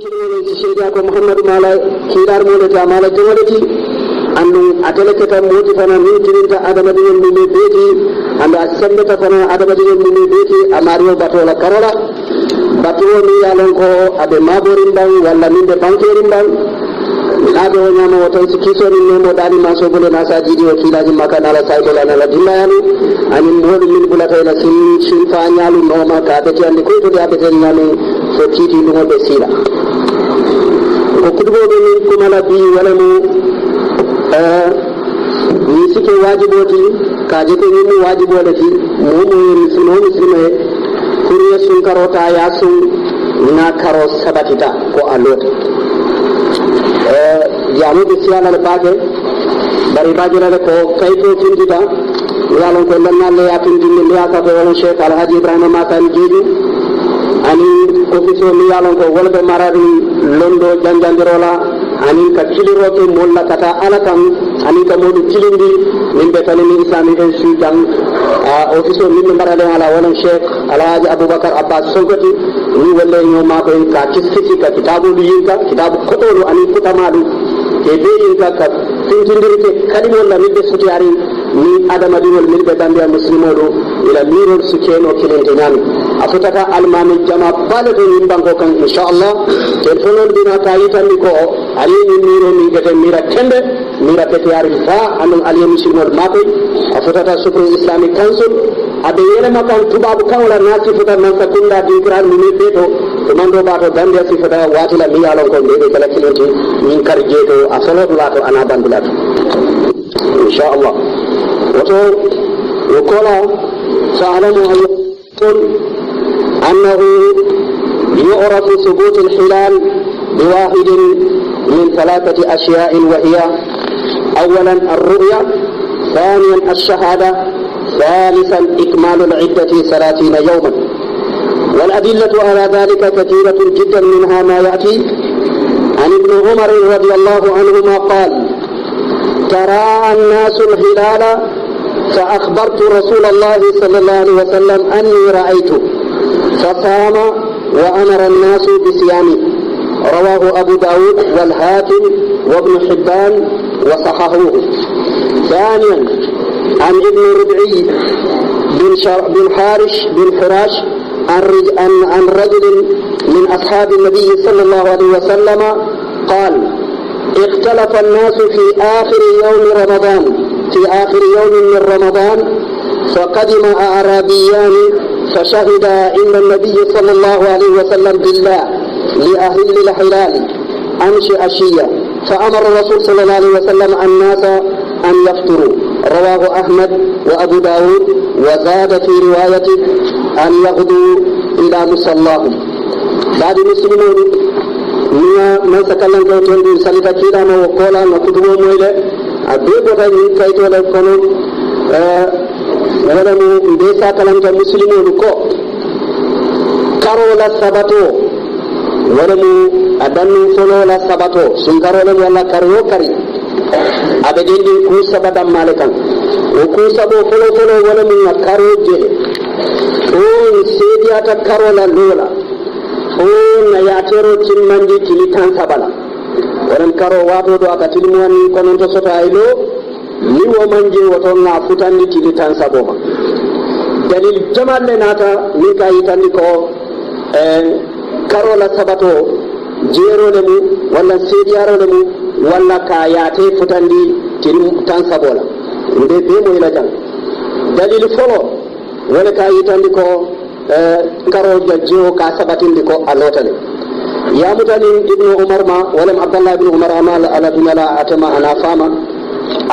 ko muhammadu mala kirar mo ta mala jomati andu atele keta moti fana ni tirinta adama de ni beti andu asembe ta fana adama de ni beti amario batola karola batuo ni yalon ko abe maborin bang walla minde bankerin bang nabe wonyama woton sikiso ni nemo dani maso bole nasa jidi o kilaji makana la sayto la na dimayani ani modu min bulata ila sin fa nyalu no maka beti andi ko to abe ten nyami so titi dum be sila ko kudugo be ni ko mala bi wala mu ni sike wajiboti ka je ko ni wajibode ti mo muslime kuriya sun karota ya sun na karo sabatita ko alota jamu bi siyala baake bari baajira ko kayto tindita yalon ko lannalle ya tindinde liya ka to wala Sheikh Alhaji Ibrahima Makan Jeju ani ofiso mi yalon ko wolbe maradi londo janjandirola ani ka kiliroke molla kata alakam ani ka modu kilindi min be tani islami en sudan ofiso min marade ala wala Sheikh Alhaji Abubakar Abbas Sogoti ni wolle nyoma ko ka kisfiti ka kitabu yinka kitabu kodolu ani kutamadu e be yinka ka tintindirite kadi wala min be sutiari ni adama diwol min be dambe muslimodo ila mirol sukeno kilente nyami afutata almami jama bale to yin banko kan inshallah telefonon dina kayitani ko ali ni miro ni gete mira tembe mira petiari fa anum ali muslimol makoy afutata sukru islamic council abe yele makan tubabu kawla nasi futa nan sakunda dikran ni beto to mando bato gambia si futa watila mi yalon ko be kala kilenti min karjeto asalo dulato ana bandulato inshallah wato وقال فاعلموا أنه يعرف ثبوت الحلال بواحد من ثلاثة أشياء وهي أولا الرؤيا، ثانيا الشهادة، ثالثا إكمال العدة 30 يوما. والأدلة على ذلك كثيرة جدا، منها ما يأتي عن ابن عمر رضي الله عنهما قال: ترى الناس الهلال فأخبرت رسول الله صلى الله عليه وسلم أني رأيته فصام وأمر الناس بصيامه. رواه أبو داود والحاكم وابن حبان وصححوه. ثانيا عن ابن ربعي بن حارش بن حراش عن رجل من أصحاب النبي صلى الله عليه وسلم قال: اختلف الناس في آخر يوم من رمضان فقدم أعرابيان فشهدا عند النبي صلى الله عليه وسلم بالله لأهل الحلال أمس أشية، فأمر الرسول صلى الله عليه وسلم الناس أن يفطروا. رواه أحمد وأبو داود، وزاد في روايته أن يغدوا إلى مصلاهم. بعد المسلمين من سكلن كوتون دي سالتا كيراما وقولا نكتبو مويلة أبيبو تاني كايتو لكونو ولمو بيسا كلمة مسلمين كو كارولا سباتو ولمو أدنو فلولا سباتو سنكارولا ولا كاريو كاري أبدين دي كو سبادا مالكان وكو سبو فلو ولمو كاريو جيلي سيدياتا كارولا لولا na yatero timmandi tilitan sabala waran karo wato do aka tilmuwani konon to sota aylo ni wo manje woto na futandi tilitan saboma dalil jamalle nata ni kayitandi ko karo la sabato jero le mu walla sediyaro le mu walla ka yate futandi tilitan sabola nde be mo ila jang dalil folo wala kayitandi ko karo jajjo ka sabatindi ko alotale ya mutani ibnu umar ma wala abdullah ibn umar amal ala dunala atama ana fama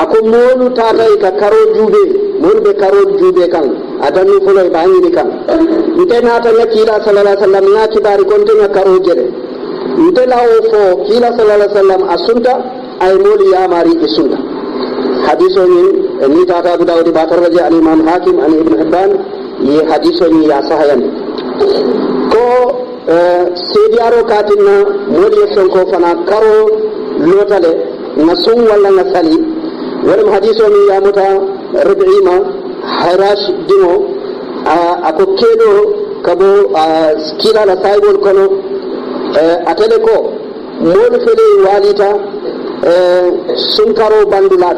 ako molu tata ka karo jube molu be karo jube kan adanu fulo e baangi kan ntena ta nakila sallallahu alaihi wasallam na kibari konte na karo jere ntela o fo kila sallallahu alaihi wasallam asunta ay molu ya mari isunta hadiso ni tata abu dawud bakar raji al imam hakim an ibn hibban ye hadiso ni ya sahayan ko sediyaro katinna moli sonko fana karo lotale nasum wala nasali wala hadiso ni ya muta rub'ima harash dimo ako kedo kabo kila la saibol kono atele ko moolu fele walita sunkaro bandulat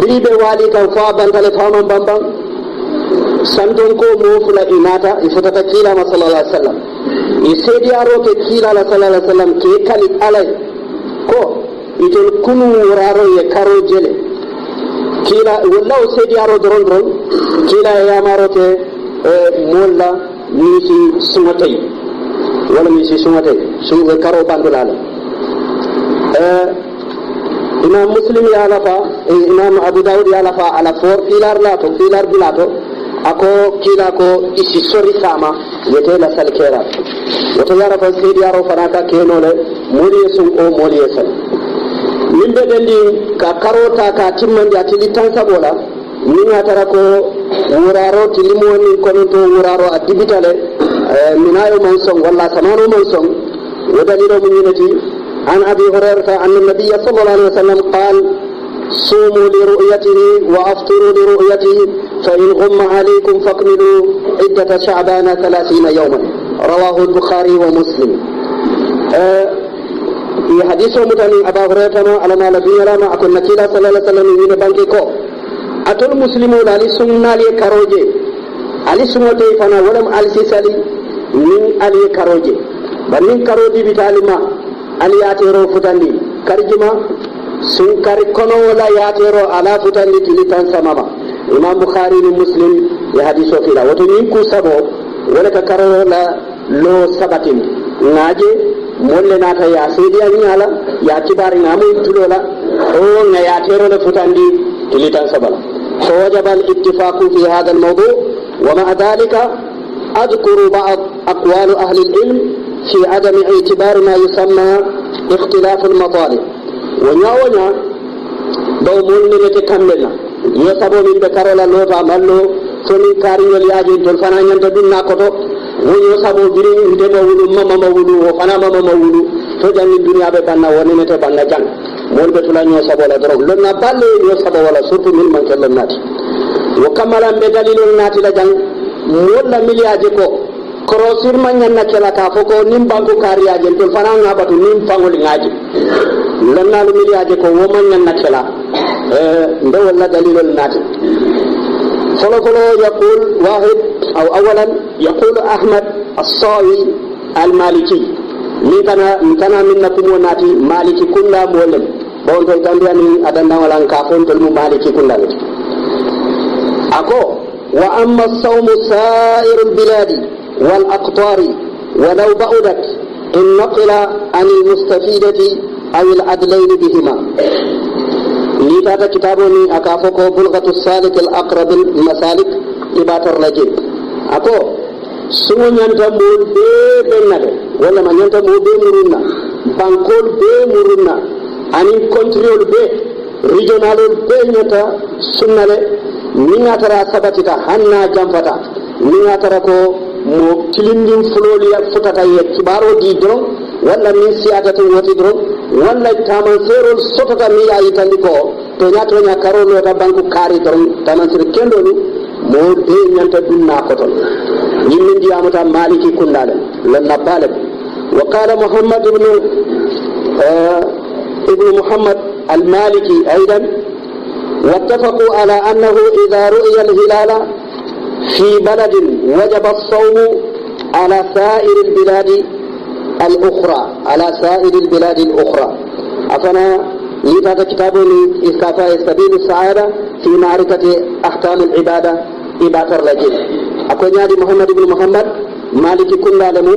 biribe walita fa bantale faman bambam santon ko mo fula inata ifutata kila ma sallallahu alaihi wasallam isedi aro ke kila la sallallahu alaihi wasallam ke kali alai ko itel kunu wuraro ye karo jele kila wallahu sedi aro doron kila ya marote molla misi sumatay wala misi sumatay sunga karo bandulala imam muslim ya lafa imam abu daud ya lafa ala for filar bulato ako kila ko isi sori sama yete la salkera woto yara fa sedi yaro fanaka kenole moliye sun o moliye sal mimbe dendi ka karota ka timmandi atili tan sabola min atara ko wuraro tilimoni kono to wuraro adibitale minayo mansong walla samano mansong ودليل من ينتي عن أبي هريرة أن النبي صلى الله عليه وسلم قال صوموا لرؤيته وأفطروا لرؤيته فإن غم عليكم فاكملوا عدة شعبان 30 يوما رواه البخاري ومسلم في حديث متن أبا هريرة على ما لبي لما أكون نكيلا صلى الله عليه وسلم من بانكيكو أتول المسلمون علي سنة لي كروجي علي سنة فانا ولم ألسي سالي من علي كروجي بنين كروجي بتالما علي ياتيرو فتاني كرجما سنكاري كونو ولا ياتيرو على فتاني تلتان سماما إمام بخاري ومسلم يحديثو فيلا وتنينكو سبو ولك كرو لا لو سبتين ناجي molle nata ya sedi ani ala ya kibari ngamu tulola o nga ya tero le futandi tilitan sabala so wajaba al-ittifaq fi hadha al-mawdu' wa ma dhalika adhkuru ba'd aqwal ahli al-ilm fi adam i'tibar ma yusamma ikhtilaf al-matalib wa nyawanya do molle ne te kamela yo sabo min be karola lota mallo soni kari wal yaji tol fana nyanta dunna koto wonyo sabo biri ndema wulu mama wulu o fana mama wulu to janni dunya be banna woni ne te banna jang mon be tula nyo sabo la drog lonna balle nyo sabo wala surtout min man kellan nati wo kamala be dalilul nati la jang molla miliaje ko korosir man nyanna kala ka foko nim banko kariyaje tol fana ngabatu nim fangol ngaji lonna lu miliaje ko wo man nyanna kala ndo wala dalilul nati فلو يقول واحد أو أولا يقول أحمد الصاوي المالكي ميتنا منكم وناتي مالكي كنا مولم بون تول تنبياني أدنا ولان كافون تلمو مالكي كنا أكو وأما الصوم سائر البلاد والأقطار ولو بعدت إن نقل عن المستفيدة أو العدلين بهما لذا كتابني أكافوكو بلغة السالك الأقرب المسالك إباتر لجيب أكو سمو نيانتا مول بي بنالي ولا ما نيانتا مول بي مرونا بانكول بي مرونا أني كنترول بي ريجونالول بي نيانتا سنالي نيانتا سبتتا هانا جامفتا نيانتا كو mo kilindin floli ya futata ye kibaro di dron wala min siatatu wati dron wala taman serol sotata mi ya itandiko to nyato nya karolo ta banku kari dron taman sir kendolu mo de nyanta dunna ko ton yimmin di amata maliki kundale lan nabale wa qala muhammad ibn muhammad al-maliki aidan wattafaqu ala annahu idha ru'ya al-hilala في بلد وجب الصوم على سائر البلاد الأخرى أفنا لذا كتابني إسكافاء سبيل السعادة في معرفة أحكام العبادة إباتر لجل أقول نادي محمد بن محمد مالك كنا لمو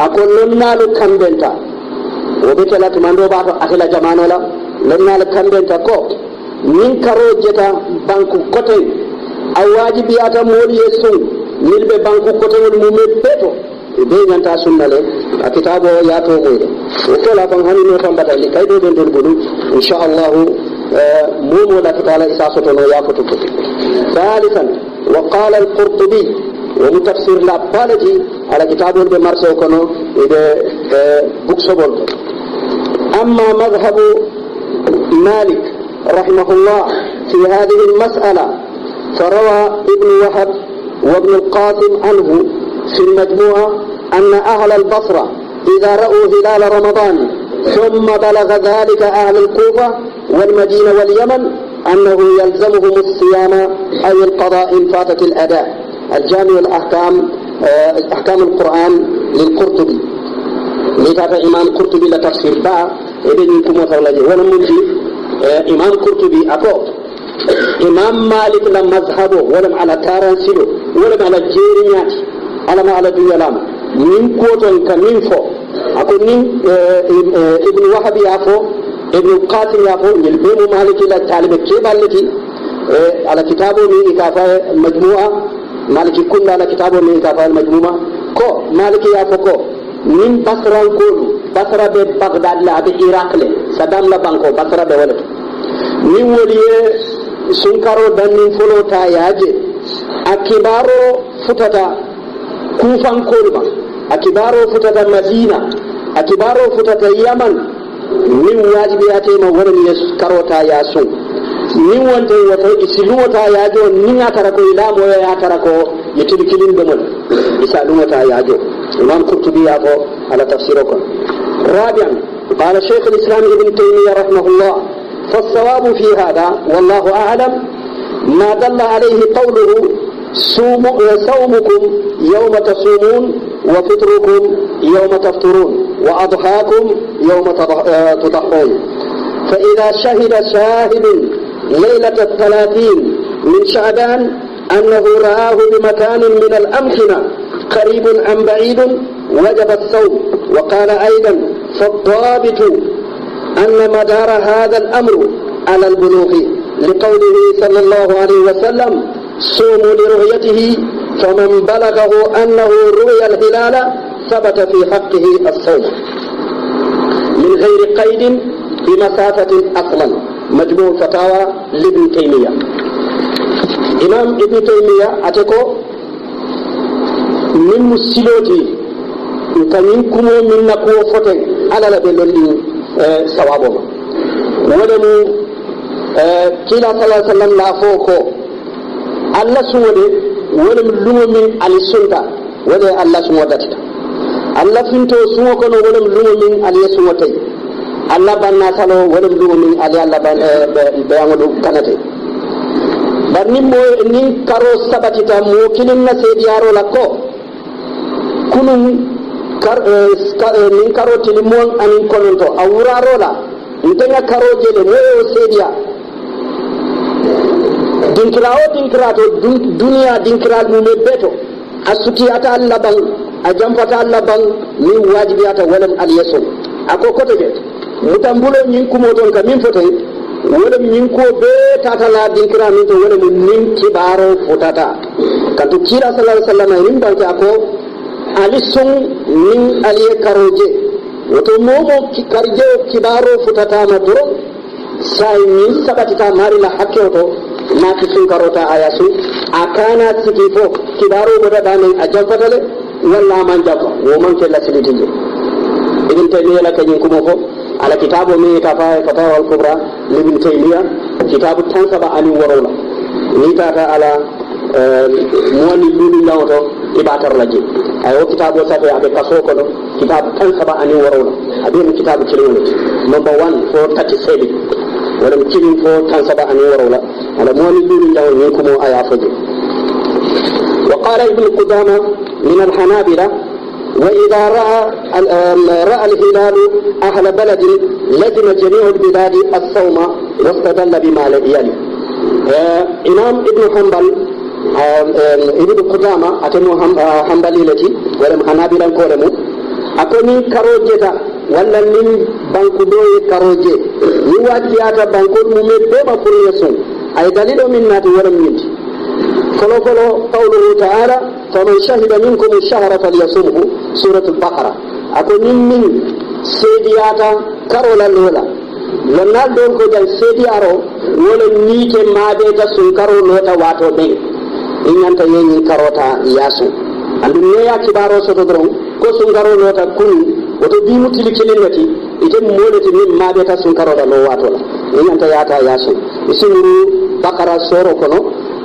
أقول لنا لكمبنتا وبكلا تماندو بعض أخلا جمانولا لنا لكمبنتا كو من كروجة بانكو كتن a wajibiyata moolu ye sun mil be banku kotewol mume beto be ñanta sunnale a kitabo yato moyde o kola fan hani no tan batali kaydo ben dol bulu inchallahu momo la kitala isa sotono ya foto foto ثالثا وقال القرطبي ومتفسير لا بالجي على كتابه بمرسو كنو بوكسبول اما مذهب مالك رحمه الله في هذه المسألة فروى ابن وهب وابن القاسم عنه في المجموعة أن أهل البصرة إذا رأوا هلال رمضان ثم بلغ ذلك أهل الكوفة والمدينة واليمن أنه يلزمهم الصيام أو القضاء إن فاتت الأداء. الجامع الأحكام أحكام القرآن للقرطبي لتابع إمام قرطبي لتفسير با ابن يكم وثرلجي ولم منجي إمام قرطبي أكو إمام مالك لم مذهبه ولم على تارنسلو ولم على جيرينيات على ما على ديالام من كوتون كمين فو أكو من ابن وهب يافو ابن القاسم يافو يلبين مالك إلى طالب كيبال التي على كتابه من إكافة مجموعة مالك كل على كتابه من إكافة المجموعة كو مالك يافو كو من بصران كولو بصرة ببغداد لا بعراق له صدام لا بانكو بصرة بولد من وليه سنكرو دنين فلو تاياجي أكبارو فتتا كوفان كولما أكبارو فتتا مدينة أكبارو فتتا يمن من واجبياتي ما ولم يسكرو تاياسون من وانتي وتو إسلو تاياجو من أتركو إلام ويا أتركو يتلكلين بمن إسلو تاياجو إمام قرطبي أبو على تفسيركم. رابعا قال شيخ الإسلام ابن تيمية رحمه الله فالصواب في هذا والله أعلم ما دل عليه قوله صومكم يوم تصومون وفطركم يوم تفطرون وأضحاكم يوم تضحون. فإذا شهد شاهد ليلة 30 من شعبان أنه رآه بمكان من الأمكنة قريب أم بعيد وجب الصوم. وقال أيضا فالضابط أن مدار هذا الأمر على البلوغ لقوله صلى الله عليه وسلم صوموا لرؤيته فمن بلغه أنه رؤي الهلال ثبت في حقه الصوم من غير قيد بمسافة أصلا. مجموع فتاوى لابن تيمية. إمام ابن تيمية أتكو من مسلوتي كمين كمو من نقوة فتن على لبلولين سوابهم ولمو كلا صلى الله عليه وسلم لا فوقو الله سوده ولم لوم من علي السلطة ولا الله سوده الله فينتو سوكو ولم لوم من علي سوته الله بنا سلو ولم لوم من علي الله بيامدو كنته barni mo ni karo sabatita mo kilin na sediyaro lakko kunun min karo tilimon anin kononto awuraro la ntenga karo jele mo sediya dinkirato dunia dinkiral mu me beto asuti ata Allah bang ajamfata Allah bang ni wajibi ata walam aliyaso ako koto je mutambulo nyin kumoton ka min fotoy wala min ko be tata la dinkira min to wala min kibaro futata kanto kira sallallahu alaihi wasallam rin banke ako alisun min aliye karoje wato momo karje kibaro futata ma duro sai min sabati ta mari la hakketo na kisun karota ayasu akana sikifo kibaro boda dane ajafatale wala man jafa wo man ke la silitinde ibn taymiya la kanyin kuma ko على كتابه من فتاوى الكبرى لابن تيمية كتاب تنسب عن ورولا نيتا على مواني لولي لوتو إباتر لجي أيو كتاب وسافي أبي كسوكو كتاب تنسب عن ورولا أبي كتاب كلمة نمبر 1 437 ولم كلمة 4 تنسب عن ورولا على مواني لولي لوتو ينكمو آيا فجي. وقال ابن قدامة من الحنابلة وإذا رأى الهلال أهل بلد لزم جميع البلاد الصوم واستدل بما يلي. إمام ابن حنبل ابن قدامة أتمو حنبلي التي ولم حنابلا كولمو أكوني كروجتا ولا من بانكو دوي كروجي يواجهات بانكو ممي بما فريسون أي دليل من ناتي ولم ينتي فلو قوله تعالى فمن شهد منكم الشهر فليصومه سورة البقرة أكون من سيدياتا كارولا لولا لنا دون كو جال سيديارو ولا نيكي ما بيتا سنكارو لوتا واتو بي إن أنت ينين كاروتا ياسو andu neya kibaro soto dron ko sungaro lota kun woto bi mutili kelennati ite molati min mabe ta sungaro da lo wato la ni anta yata yaso isuru bakara soro kono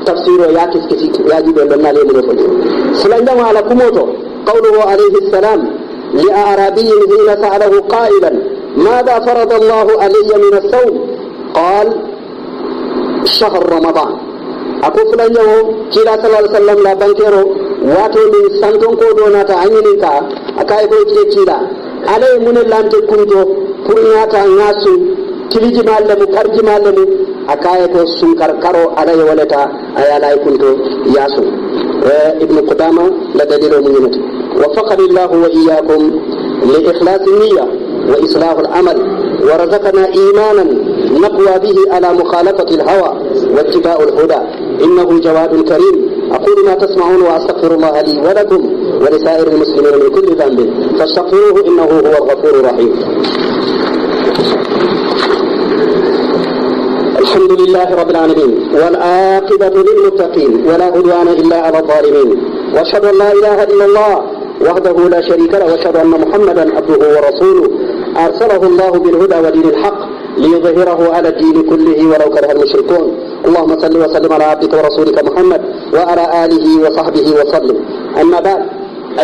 tafsiro ya kiskiti ya jibe don nale mo ko silanda ala kumoto qawluhu alayhi salam لأعرابي حين سأله قائلا ماذا فرض الله علي من الصوم قال شهر رمضان أقول له كلا صلى الله عليه وسلم لا بنكرو واتو من سانتون كودوناتا عنينيكا أكايبو كلا علي من اللام تكونتو فرناتا ناسو تلجي مالمو كرجي مالمو أكايبو سنكر كارو علي ولتا أيالا يكونتو ياسو ابن قدامة لدليل مهمة وفقني الله وإياكم لإخلاص النية وإصلاح العمل ورزقنا إيمانا نقوى به على مخالفة الهوى واتباع الهدى إنه جواد كريم أقول ما تسمعون وأستغفر الله لي ولكم ولسائر المسلمين من كل ذنب فاستغفروه إنه هو الغفور الرحيم. الحمد لله رب العالمين والعاقبة للمتقين ولا عدوان إلا على الظالمين وأشهد أن لا إله إلا الله وحده لا شريك له وأشهد أن محمدا عبده ورسوله أرسله الله بالهدى ودين الحق ليظهره على الدين كله ولو كره المشركون. اللهم صل وسلم على عبدك ورسولك محمد وعلى آله وصحبه وسلم. أما بعد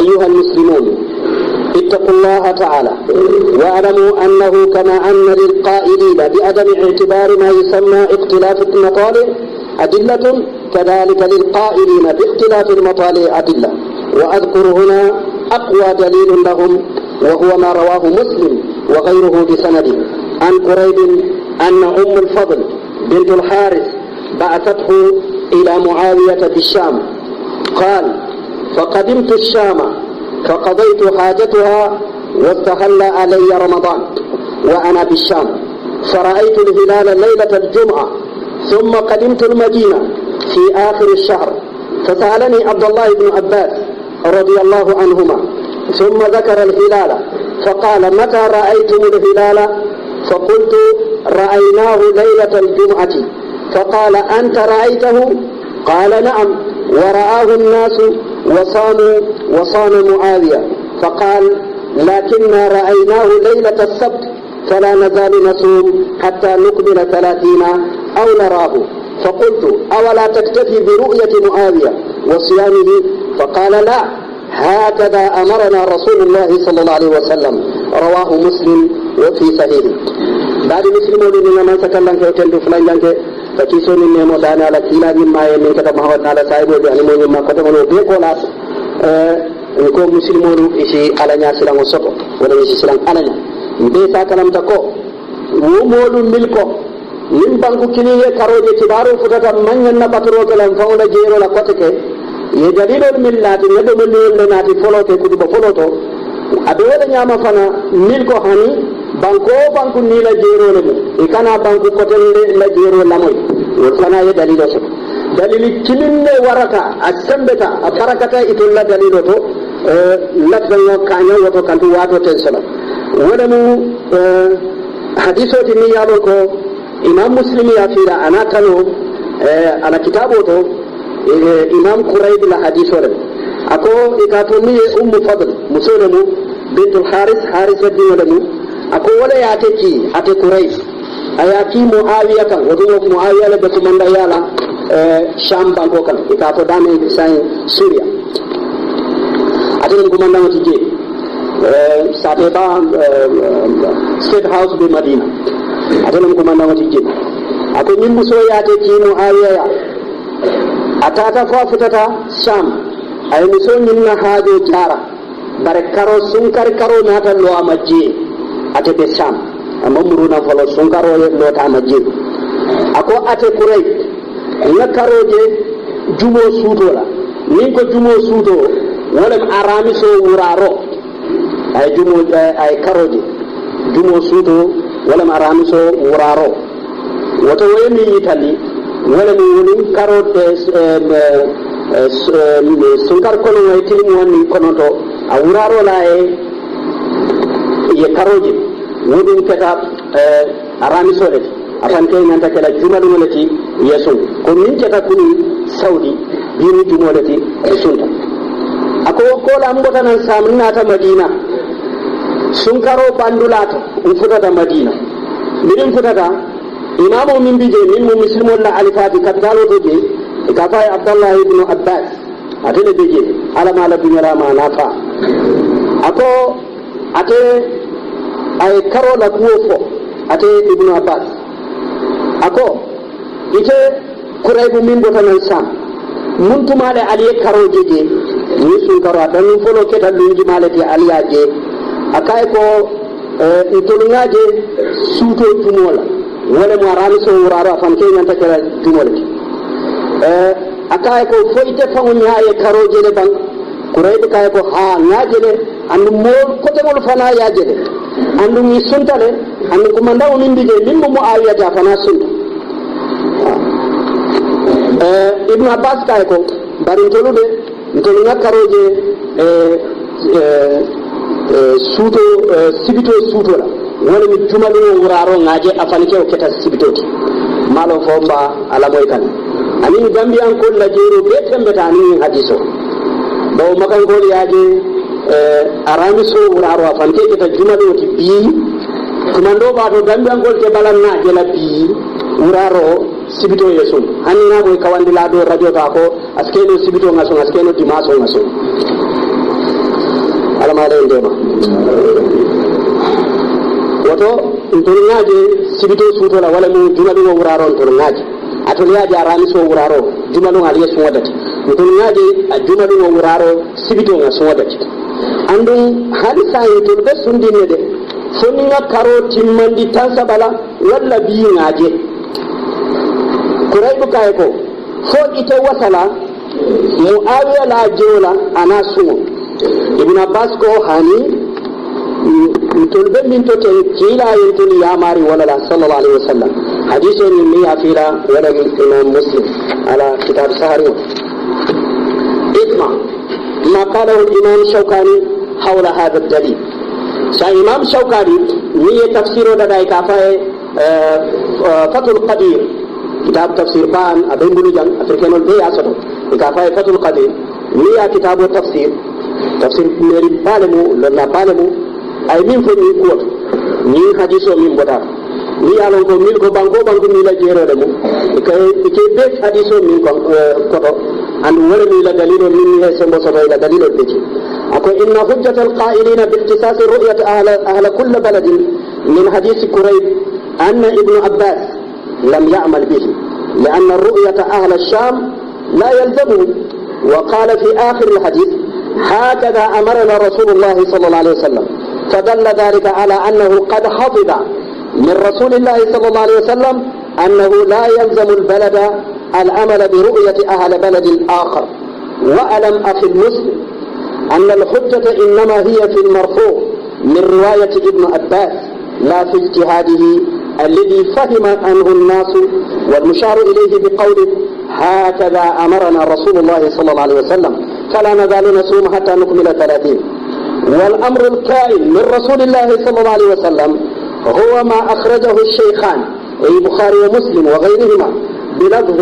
أيها المسلمون اتقوا الله تعالى واعلموا أنه كما أن للقائلين بعدم اعتبار ما يسمى اختلاف المطالع أدلة كذلك للقائلين باختلاف المطالع أدلة. وأذكر هنا أقوى دليل لهم وهو ما رواه مسلم وغيره بسنده عن قريب أن أم الفضل بنت الحارث بعثته إلى معاوية بالشام قال فقدمت الشام فقضيت حاجتها واستهل علي رمضان وأنا بالشام فرأيت الهلال ليلة الجمعة ثم قدمت المدينة في آخر الشهر فسألني عبد الله بن عباس رضي الله عنهما ثم ذكر الهلال فقال متى رأيتم الهلال فقلت رأيناه ليلة الجمعة فقال أنت رأيته قال نعم ورآه الناس وصام معاوية فقال لكننا رأيناه ليلة السبت فلا نزال نصوم حتى نكمل 30 أو نراه فقلت أولا تكتفي برؤية معاوية وصيامه فقال لا هكذا أمرنا رسول الله صلى الله عليه وسلم رواه مسلم وفي صحيح. بعد مسلمون من تكلم كيتندو فلان جانك فكيسون نيمو دانا على كيلا مما يمين كتب محمد على سايبو بأنمو مما كتبنو بيقولاس ko musilmolu isi alanya silango soto wala isi silang alanya mbe sa kalam tako wo molu milko nim banku kiniye karoje tibaru futata manyan na patro kalam fawla jero la koteke ye dalilol millati ngado millol nati folote kuduba foloto abe wala nyama fana milko hani banku ni la jero le e kana banku kotelle la jero la moy wo fana ye dalilo so dalili kilinne warata asambeta aparakata itulla dalilo to latbango kanya wato kantu wato tensala wala mu hadiso tinni yalo ko imam muslim ya fira anatano ala kitabo to imam quraib la hadiso le ako ikato ni ummu fadl musulmu bint al haris dinalamu ako wala ya teki ate quraib ayati muawiya kan wato muawiya la batu manda yala sham banko kan ikato dame sai syria atelen commandant tije sate ba state house be madina atelen commandant tije ato min buso yate ki muawiya atata fa futata sham ay muso minna hajo jara bare karo sunkar karo nata lo amaje ate be sham amamuru na falo sunkaro lo ta amaje ako ate kurai na karoje jumo suutola nin ko jumo suuto wala aramiso wuraro ay jumo ay karoje jumo suuto wala aramiso wuraro wato wayni yitali wala mi woni karote sunkar kono way tilim woni kono to a wuraro la ye karoje wodin keta aramiso le afan kay nanta kala jumalu molati yeso ko min keta kuni saudi bini jumolati sunta ako ko la mbota nan samna ta madina sun karo bandulato ufuta ta madina midin futata imamu min bije min mu muslimon la alifati kapitalo to je ka fa abdullah ibn abbas atele bije ala mala dunyara ma nafa ako ate ay karola kuwo fo ate ibnu abbas ako ite kuraybu min botanan sam muntumale aliye karo jeje ni sun karo dan folo keta lunji malati aliyaje akay ko ntolungaje suto tumola wala mo ramiso wuraro fam ke nyanta kala tumola akay ko foyte fangu nyaaye karo jele bang kuraybu kay ko ha ngaajele andu mo kote mol fana yaajele andu ni suntale andu ko mandaw min bije min mo awiyata fana sunta ibnu abbas kay ko bari tolude ntolunga karoje suto sibito suto la wala mi jumalu wuraro ngaaje afani ke o keta sibitoti malo fomba ala moy kan ani gambian ko la jero be tembeta ni hadiso do makan ko yaaje arami so wuraro afani ke keta jumalu ti bi kumando ba to gambian ko te balanna je la bi wuraro sibito yesun hani na boy kawandi la do radio ta ko askeno sibito ngaso askeno dimaso ngaso ala ma de ndema woto ntolngaje sibito suto la wala mu jumalu wuraro ntolngaje atoliyaje arami so wuraro jumalu ngaliye yesu wadati ntolngaje jumalu wuraro sibito ngaso wadati andu hadisa yitul be sundine de soninga karo timmandi tansabala walla bi ngaje kuraybu kay ko fo ite wasala muawiya la jola ana sumo ibn abbas ko hani ntolbe min to te kila yentul ya mari wala la sallallahu alaihi wasallam hadithu min afira wala min imam muslim ala kitab sahari اسمع ما قاله الامام الشوكاني حول هذا الدليل امام شوكاني ني تفسيره داي كافاي فتح القدير كتاب تفسير بان ابن بلجان افريكانو بي اسدو كافاي فتح القدير ني كتاب التفسير تفسير ميري بالمو لا بالمو ay min fo ni ko ni hadiso min bota ni yalon ko mil ko banko ni la jero de mo ke be hadiso min ko to and wala ni la dalilo min ni sembo so la dalilo de ci ako inna hujjat al qa'ilin bi ihtisas ru'yat ahla kull balad min hadith qurayb anna ibn abbas lam ya'mal bihi لأن الرؤية أهل الشام لا يلزمه وقال في آخر الحديث هكذا أمرنا رسول الله صلى الله عليه وسلم فدل ذلك على أنه قد حفظ من رسول الله صلى الله عليه وسلم أنه لا يلزم البلد العمل برؤية أهل بلد آخر. وألم أخي المسلم أن الحجة إنما هي في المرفوع من رواية ابن عباس لا في اجتهاده الذي فهم عنه الناس والمشار إليه بقوله هكذا أمرنا رسول الله صلى الله عليه وسلم فلا نزال نصوم حتى نكمل 30. والأمر الكائن من رسول الله صلى الله عليه وسلم هو ما أخرجه الشيخان أي البخاري ومسلم وغيرهما بلفظ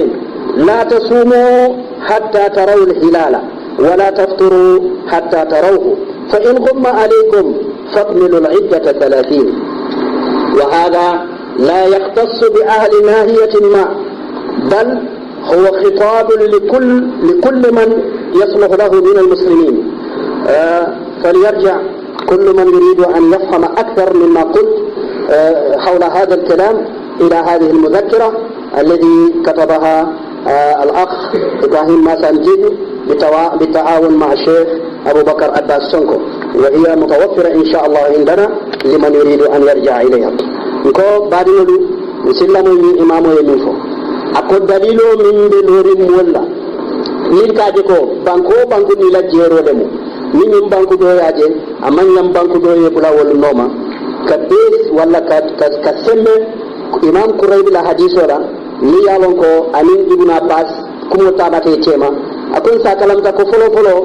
لا تصوموا حتى تروا الهلال ولا تفطروا حتى تروه فإن غم عليكم فاكملوا العدة 30. وهذا لا يختص بأهل ناهية ما بل هو خطاب لكل من يصلح له من المسلمين. فليرجع كل من يريد أن يفهم أكثر مما قلت حول هذا الكلام إلى هذه المذكرة الذي كتبها الأخ إبراهيم ماسان جيد بالتعاون مع الشيخ أبو بكر عباس سونكو، وهي متوفرة إن شاء الله عندنا لمن يريد أن يرجع إليها. نكو بعدين نسلموا إمامه يمينفو أقول دليل من بلور مولا من كاجكو بانكو نيلا جيرو دمو من بانكو دو ياجي أمان يم بانكو دو يبلا والنوما كبيس ولا كسمة إمام قريب لا حديث ولا ni yalon ko anin ibnu abbas kumo tabate tema akon sa kalam ta ko folo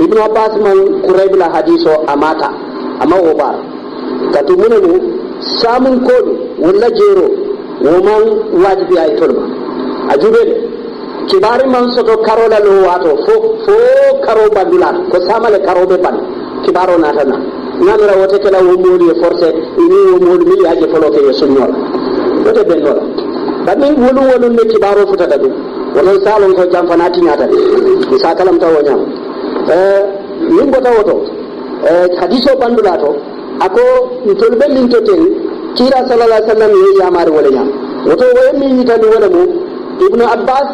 ibnu abbas man qurayb la hadiso amata amma oba katu munenu samun ko wala jero woman wajibi ay tolba ajube kibari man soto karola lo wato fo karo bandula ko samale karo be ban kibaro natana namira wote kala wo modi forcé ni wo modi mi yaje folo ke sunnola wote bennola bamin wolu ne kibaro futa dadu wala salon ko jamfanati nyata sa kalam taw nyam min bota woto hadiso bandula to ako ntol be min to ten kila sallallahu alaihi wasallam ye yamar wala nya woto way mi yita du wala mu ibnu abbas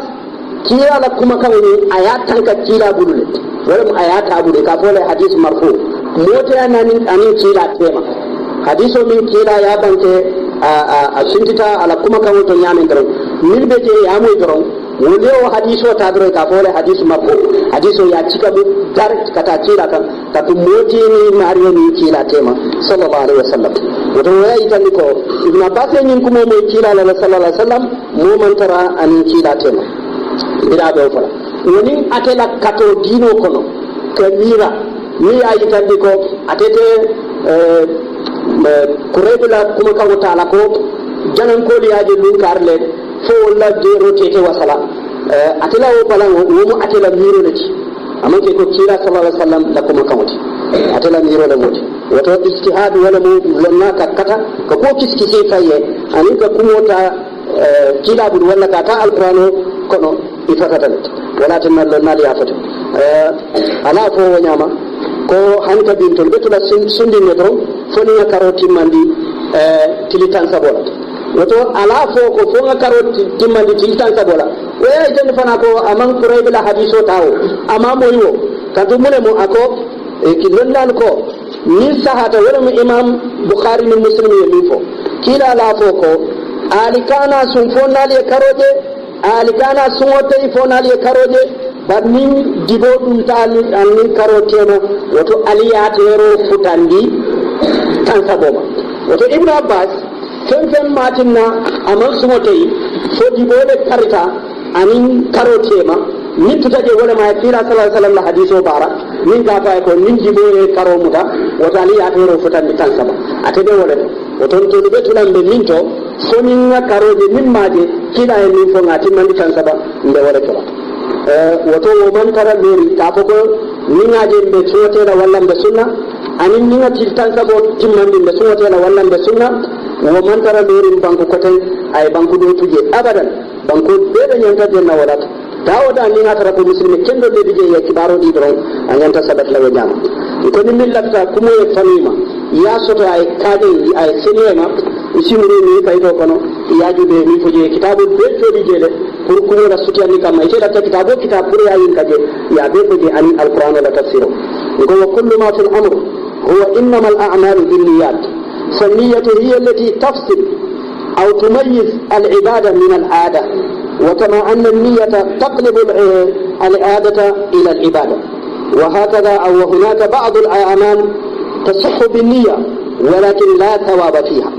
kila la kuma kan ni ayatan ka kila bulule wala mu ayata bude ka fole hadith marfu mote anani anin kila tema hadiso min kila ya banke a sintita ala kuma kan to nyamen dron min be je ya moy dron wole o hadiso ta dron ka fole hadith marfu hadiso ya cika bu direct kata kila kan katu moti ni mariyo ni kila tema sallallahu alaihi wasallam wato ya itani ko ibn abbas yin kuma mo kila la sallallahu alaihi wasallam mo man tara an kila tema ida do fala woni atela kato dino kono kamira ni ya itani ko atete kurebula kuma ka wata ko janan ko liyaje lun karle fo wala de rotete wasala atela o fala wo mo atela miro lati amma ke ko kila sallallahu alaihi wasallam la kuma kamati atela miro la moti wato ijtihad wala mu lonna ka kata ka ko kiskise kaye anin ka kuma ta kila bud wala ka ta alqur'ano kono ifakata wala tan lonna li afata ala fo wanyama ko hanka bintol betula sundi metro foni na karoti mandi tilitan sabola wato ala fo ko fo nga karoti timandi tilitan sabola waya itan fana ko aman quraybila hadiso tawo ama moyo kanto mune mo ako ki lonnal ko ni sahata wala mu imam bukhari min muslim yemi fo kila la fo ko alikana sun fonali karoje alikana sun wote fonali karoje badni dibo dum tali anni karotema wato aliyatero futandi tan saboba wato ibnu abbas fen matinna aman sumotay so dibo de karita anin karotema min tutaje wala ma kila sallallahu alaihi wasallam hadiso bara min ga fa ko min jibore karo muta wato aliyatero futandi tan saba atebe wala wato to be tulambe minto so min karoje min maje kila en min fo ngati mandi tan saba nde wala to wato wo man tara lori ta ko ni ngaje be sote la walla be sunna anin ni ngati tan sabo timmandi be sote la walla be sunna wo man tara lori banko ko tan ay banko do tuje abadan banko be be nyanta den na wala dawda ni ngata ko muslimi kendo be bije ya kibaro di dron anyanta sabat la wajam ko ni millata kuma e famima ya soto ay kade ay senema isimuri ni kay to kono ya jude ni foje kitabu be to di jele pour ko la sutiya ni kam ay la kitabu kitab pour ya yin kaje ya be foje ani alquran la tafsir ko wa kullu ma fil amr huwa innama al a'malu binniyat فالنية هي التي تفصل أو تميز العبادة من العادة وكما أن النية تقلب العادة إلى العبادة وهكذا أو هناك بعض الأعمال تصح بالنية ولكن لا ثواب فيها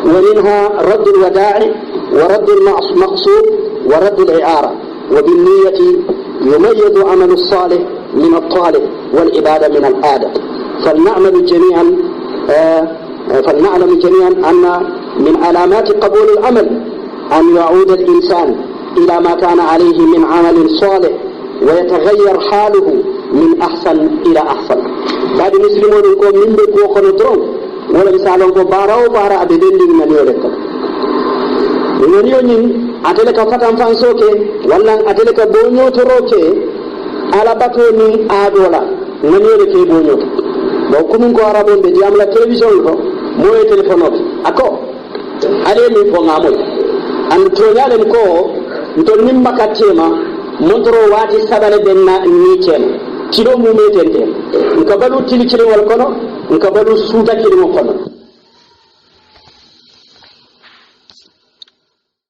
ومنها رد الودائع ورد المقصود ورد الإعارة وبالنية يميز عمل الصالح من الطالب والعبادة من العادة فلنعلم جميعا أن من علامات قبول العمل أن يعود الإنسان إلى ما كان عليه من عمل صالح ويتغير حاله من أحسن إلى أحسن بعد مسلمون يقول من بك وقنطرون ولا مثلا يقول بارا أبدين من يولك من يولين أتلك فتن فانسوك ولا أتلك بونيو تروك على بطوني آدولا من يولك بونيو لو كنون كو عربون بدي عمل تلفزيون كو موي تليفونات أكو عليه من فنعمل أن تونيالن كو ntol nim makatema montoro wati sabale benna nichen kilo mu metente nkabalu tili kiri wal kono nkabalu suda kiri mo kono